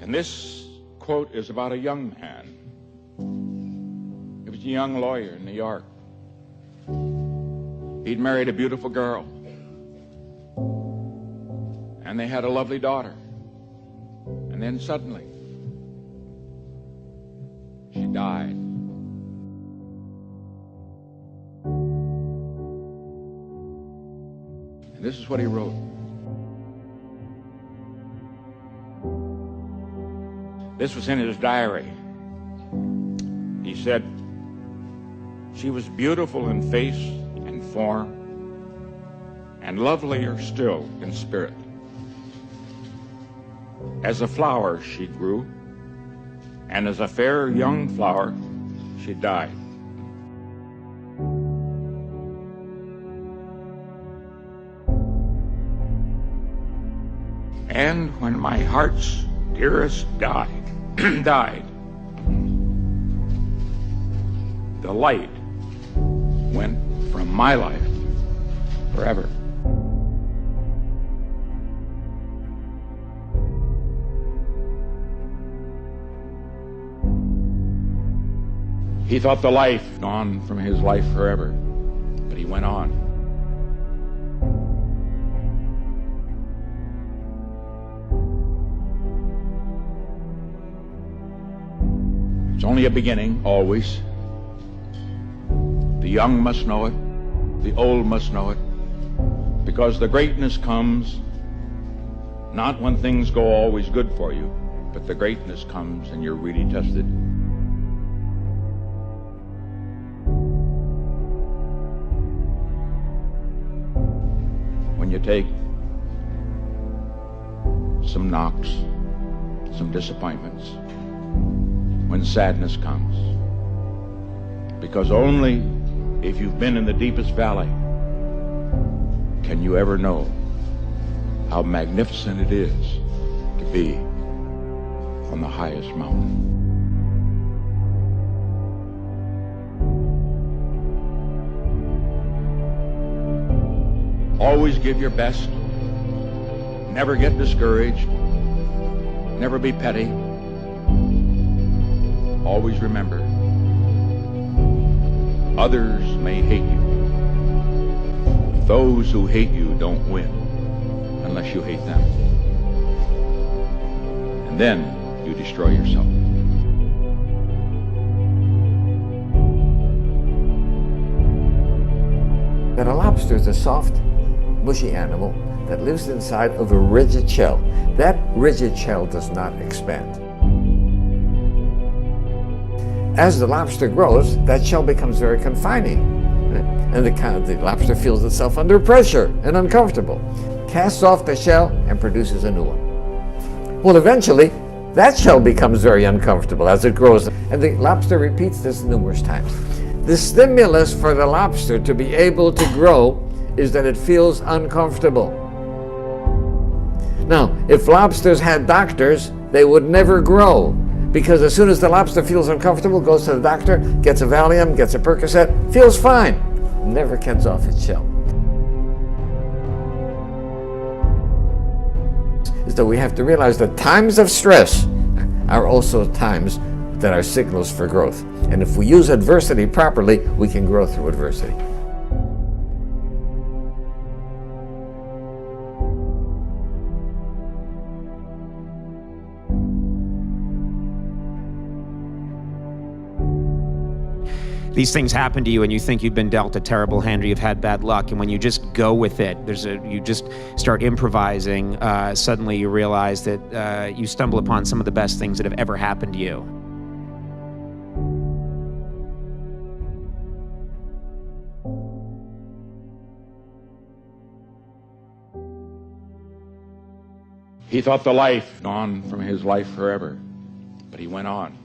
And this quote is about a young man. He was a young lawyer in New York. He'd married a beautiful girl, and they had a lovely daughter. And then suddenly, she died. And this is what he wrote. This was in his diary. He said, "She was beautiful in face and form, and lovelier still in spirit. As a flower she grew, and as a fair young flower she died. And when my heart's dearest died, the light went from my life forever." He thought the life gone from his life forever, but he went on. It's only a beginning, always. The young must know it, the old must know it, because the greatness comes not when things go always good for you, but the greatness comes and you're really tested. When you take some knocks, some disappointments, when sadness comes, because only if you've been in the deepest valley can you ever know how magnificent it is to be on the highest mountain. Always give your best. Never get discouraged. Never be petty. Always remember, others may hate you. Those who hate you don't win unless you hate them. And then you destroy yourself. That a lobster is a soft, mushy animal that lives inside of a rigid shell. That rigid shell does not expand. As the lobster grows, that shell becomes very confining, and the lobster feels itself under pressure and uncomfortable, casts off the shell and produces a new one. Well, eventually, that shell becomes very uncomfortable as it grows, and the lobster repeats this numerous times. The stimulus for the lobster to be able to grow is that it feels uncomfortable. Now, if lobsters had doctors, they would never grow, because as soon as the lobster feels uncomfortable, goes to the doctor, gets a Valium, gets a Percocet, feels fine, never gets off its shell. So we have to realize that times of stress are also times that are signals for growth. And if we use adversity properly, we can grow through adversity. These things happen to you and you think you've been dealt a terrible hand or you've had bad luck, and when you just go with it, you just start improvising, suddenly you realize that you stumble upon some of the best things that have ever happened to you. He thought the life gone from his life forever, but he went on.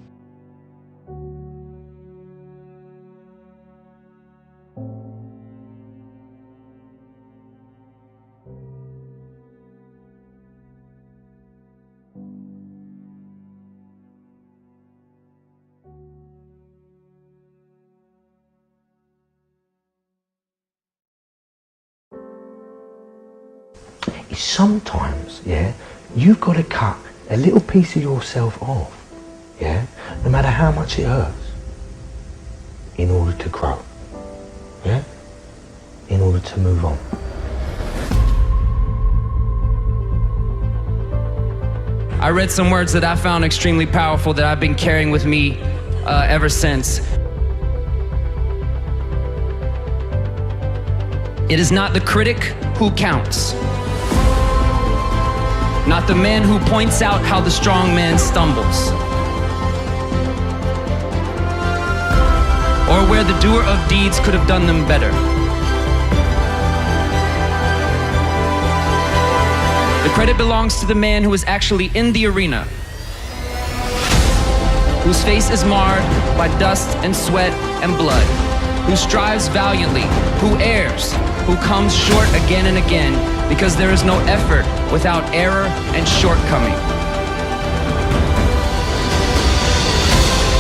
Sometimes, yeah, you've got to cut a little piece of yourself off, yeah, no matter how much it hurts, in order to grow, yeah, in order to move on. I read some words that I found extremely powerful that I've been carrying with me ever since. It is not the critic who counts, not the man who points out how the strong man stumbles, or where the doer of deeds could have done them better. The credit belongs to the man who is actually in the arena, whose face is marred by dust and sweat and blood, who strives valiantly, who errs, who comes short again and again, because there is no effort without error and shortcoming.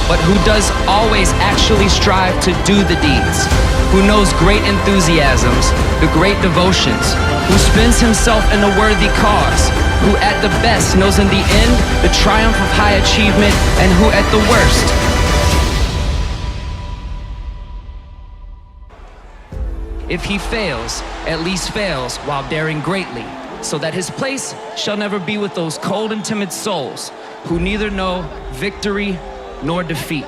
But who does always actually strive to do the deeds, who knows great enthusiasms, the great devotions, who spends himself in a worthy cause, who at the best knows in the end the triumph of high achievement, and who at the worst if he fails, at least fails while daring greatly, so that his place shall never be with those cold and timid souls who neither know victory nor defeat.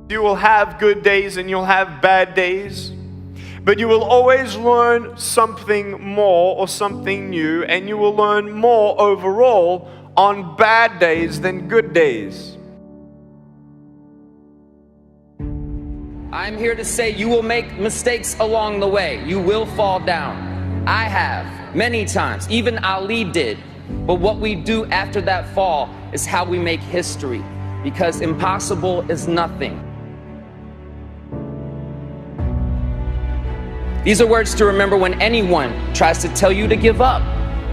You will have good days and you'll have bad days, but you will always learn something more or something new, and you will learn more overall on bad days than good days. I'm here to say you will make mistakes along the way. You will fall down. I have, many times. Even Ali did. But what we do after that fall is how we make history, because impossible is nothing. These are words to remember when anyone tries to tell you to give up,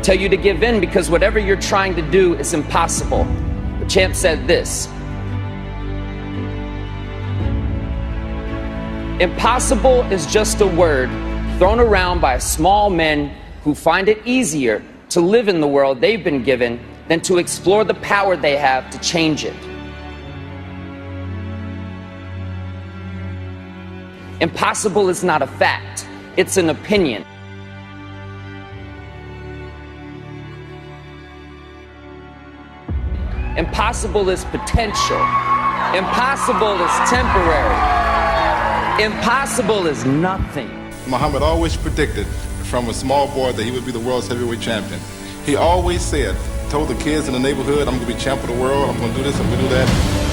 tell you to give in, because whatever you're trying to do is impossible. The champ said this: impossible is just a word thrown around by small men who find it easier to live in the world they've been given than to explore the power they have to change it. Impossible is not a fact, it's an opinion. Impossible is potential. Impossible is temporary. Impossible is nothing. Muhammad always predicted from a small boy that he would be the world's heavyweight champion. He always said, told the kids in the neighborhood, I'm going to be champ of the world, I'm going to do this, I'm going to do that.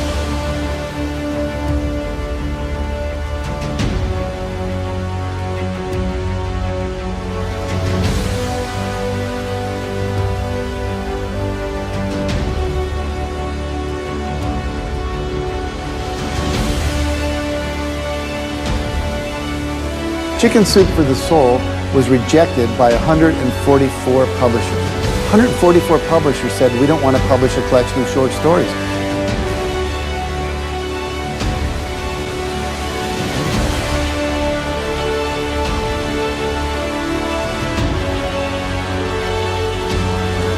Chicken Soup for the Soul was rejected by 144 publishers. 144 publishers said, we don't want to publish a collection of short stories.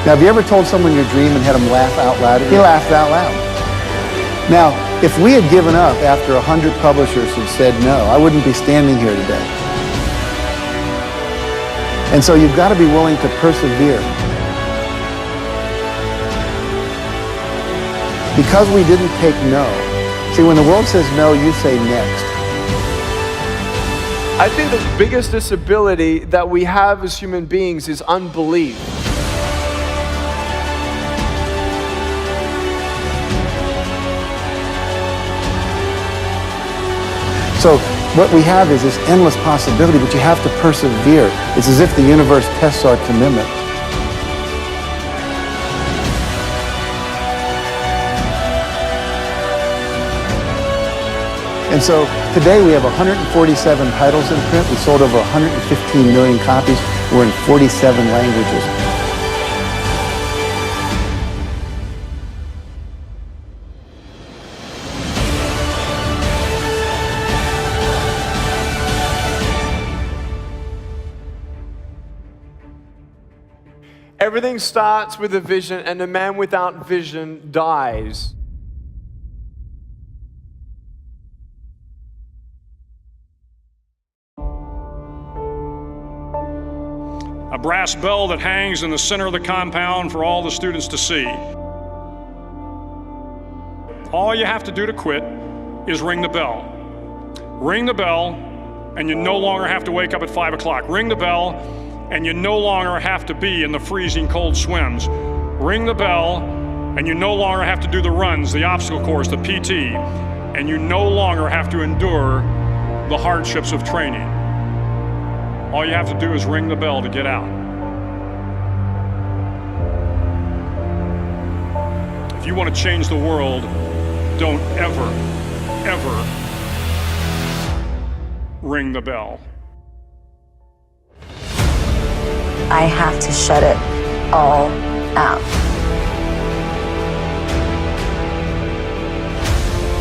Now, have you ever told someone your dream and had them laugh out loud? He laughed out loud. Now, if we had given up after 100 publishers had said no, I wouldn't be standing here today. And so you've got to be willing to persevere. Because we didn't take no. See, when the world says no, you say next. I think the biggest disability that we have as human beings is unbelief. So what we have is this endless possibility, but you have to persevere. It's as if the universe tests our commitment. And so today we have 147 titles in print. We sold over 115 million copies. We're in 47 languages. Everything starts with a vision, and a man without vision dies. A brass bell that hangs in the center of the compound for all the students to see. All you have to do to quit is ring the bell. Ring the bell, and you no longer have to wake up at 5 o'clock. Ring the bell, and you no longer have to be in the freezing cold swims. Ring the bell, and you no longer have to do the runs, the obstacle course, the PT, and you no longer have to endure the hardships of training. All you have to do is ring the bell to get out. If you want to change the world, don't ever, ever ring the bell. I have to shut it all out.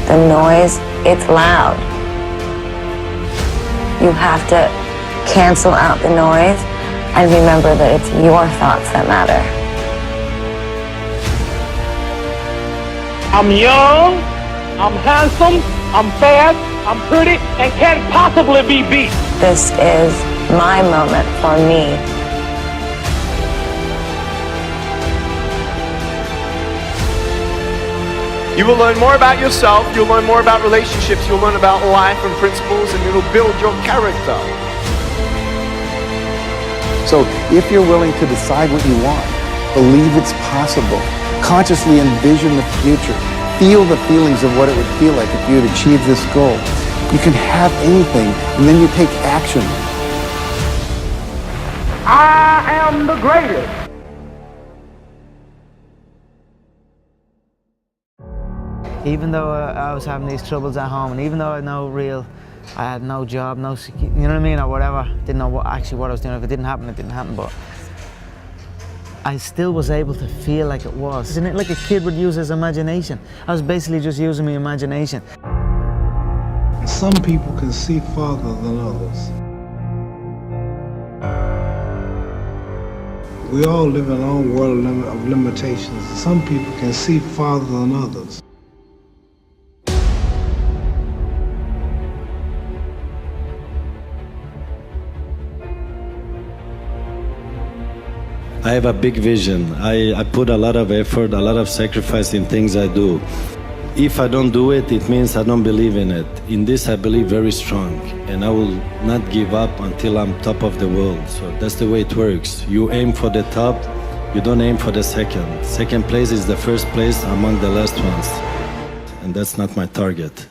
The noise, it's loud. You have to cancel out the noise and remember that it's your thoughts that matter. I'm young, I'm handsome, I'm fast, I'm pretty, and can't possibly be beat. This is my moment for me. You will learn more about yourself, you'll learn more about relationships, you'll learn about life and principles, and it'll build your character. So if you're willing to decide what you want, believe it's possible, consciously envision the future, feel the feelings of what it would feel like if you had achieved this goal, you can have anything, and then you take action. I am the greatest. Even though I was having these troubles at home, and even though I had no job, no security, you know what I mean, or whatever, didn't know what I was doing. If it didn't happen, it didn't happen, but I still was able to feel like it was. Isn't it like a kid would use his imagination? I was basically just using my imagination. Some people can see farther than others. We all live in our own world of limitations. Some people can see farther than others. I have a big vision. I put a lot of effort, a lot of sacrifice in things I do. If I don't do it, it means I don't believe in it. In this, I believe very strong, and I will not give up until I'm top of the world. So that's the way it works. You aim for the top, you don't aim for the second. Second place is the first place among the last ones, and that's not my target.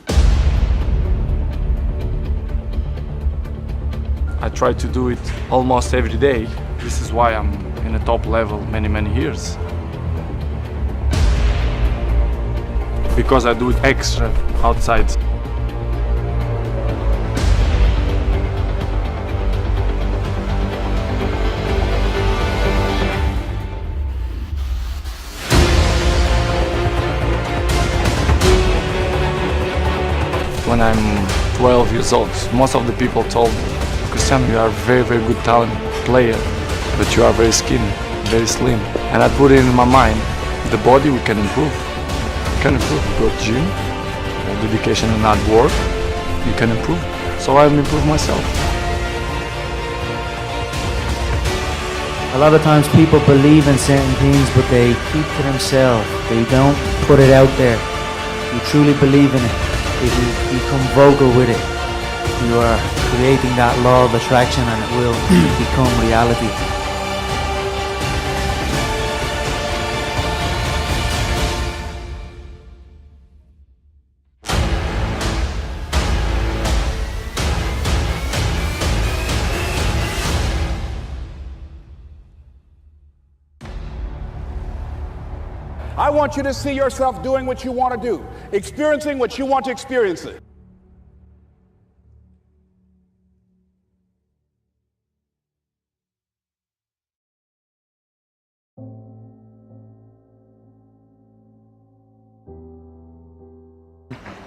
I try to do it almost every day. This is why I'm in a top level many years. Because I do it extra outside. When I'm 12 years old, most of the people told me, Cristiano, you are a very good talent player, but you are very skinny, very slim. And I put it in my mind, the body we can improve. You can improve, go to gym, dedication and hard work, you can improve. So I'll improve myself. A lot of times people believe in certain things, but they keep to themselves. They don't put it out there. You truly believe in it. If you become vocal with it, you are creating that law of attraction, and it will become reality. I want you to see yourself doing what you want to do, experiencing what you want to experience it.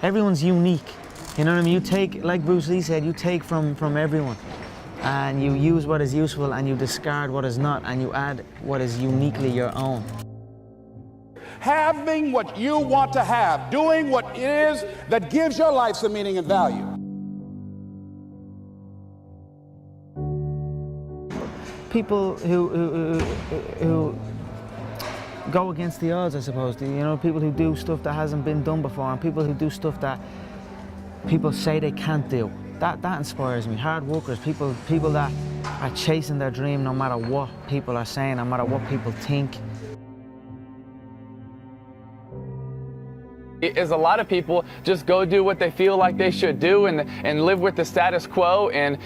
Everyone's unique. You know what I mean? You take, like Bruce Lee said, you take from everyone. and you use what is useful and you discard what is not, and you add what is uniquely your own. Having what you want to have, doing what it is that gives your life some meaning and value. People who go against the odds, I suppose. You know, people who do stuff that hasn't been done before, and people who do stuff that people say they can't do. That inspires me. Hard workers, people that are chasing their dream no matter what people are saying, no matter what people think. Is a lot of people just go do what they feel like they should do and live with the status quo and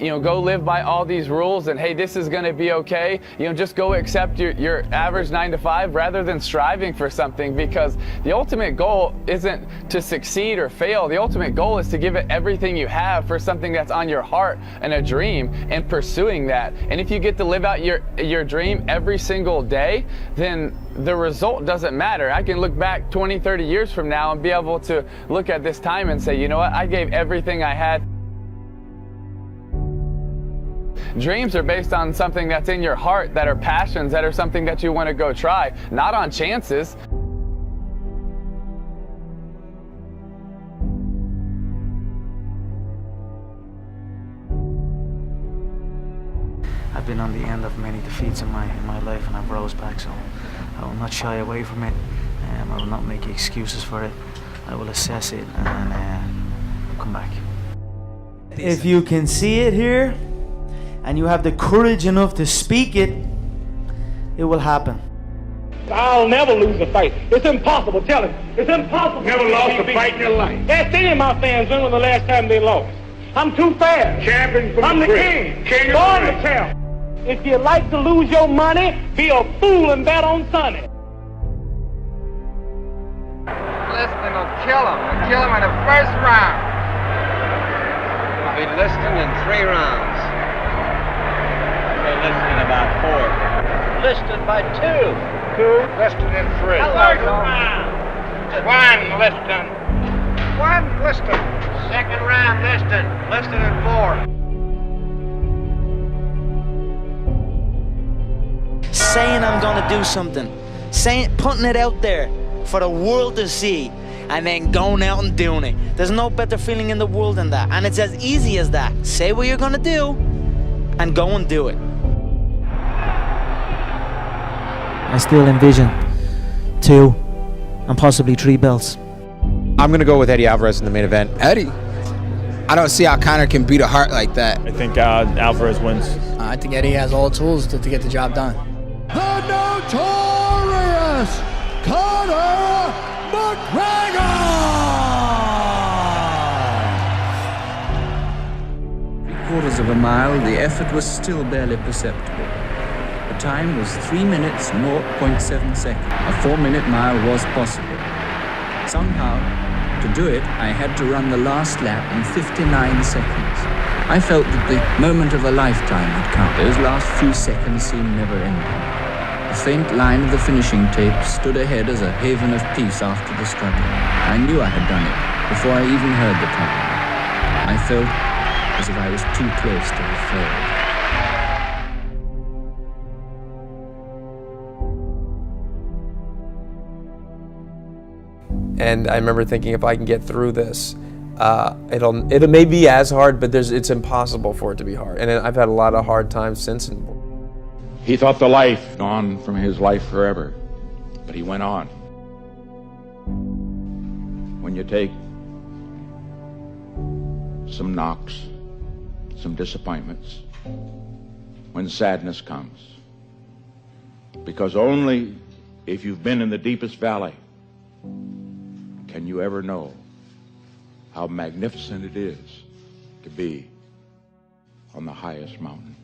you know, go live by all these rules and hey, this is going to be okay. You know, just go accept your average 9 to 5 rather than striving for something, because the ultimate goal isn't to succeed or fail. The ultimate goal is to give it everything you have for something that's on your heart and a dream, and pursuing that. And if you get to live out your dream every single day, then the result doesn't matter. I can look back 20, 30 years from now and be able to look at this time and say, you know what, I gave everything I had. Dreams are based on something that's in your heart, that are passions, that are something that you want to go try, not on chances. I've been on the end of many defeats in my life, and I've rose back, so I will not shy away from it. I will not make excuses for it. I will assess it and come back. If you can see it here, and you have the courage enough to speak it, it will happen. I'll never lose a fight. It's impossible. Tell him. It's impossible. Never lost a fight in your life. Ask any of my fans when was the last time they lost. I'm too fast. Champion from I'm the king. King born the champ. If you like to lose your money, be a fool and bet on Sonny. Liston will kill him. He'll kill him in the first round. He'll be Liston in 3 rounds. So Liston in about 4. Liston by 2. 2. Liston in 3. First round. 1 Liston. 1 Liston. Second round Liston. Liston in 4. Saying I'm gonna do something, putting it out there for the world to see, and then going out and doing it. There's no better feeling in the world than that, and it's as easy as that. Say what you're gonna do, and go and do it. I still envision 2 and possibly 3 belts. I'm gonna go with Eddie Alvarez in the main event. Eddie? I don't see how Conor can beat a heart like that. I think Alvarez wins. I think Eddie has all the tools to get the job done. The notorious Conor McGregor! 3/4 of a mile, the effort was still barely perceptible. The time was 3 minutes, 0.7 seconds. A 4-minute mile was possible. Somehow, to do it, I had to run the last lap in 59 seconds. I felt that the moment of a lifetime had come. Those last few seconds seemed never-ending. The faint line of the finishing tape stood ahead as a haven of peace after the struggle. I knew I had done it before I even heard the time. I felt as if I was too close to have failed. And I remember thinking, if I can get through this, it may be as hard, but it's impossible for it to be hard. And I've had a lot of hard times since. He thought the life gone from his life forever, but he went on. When you take some knocks, some disappointments, when sadness comes, because only if you've been in the deepest valley can you ever know how magnificent it is to be on the highest mountain.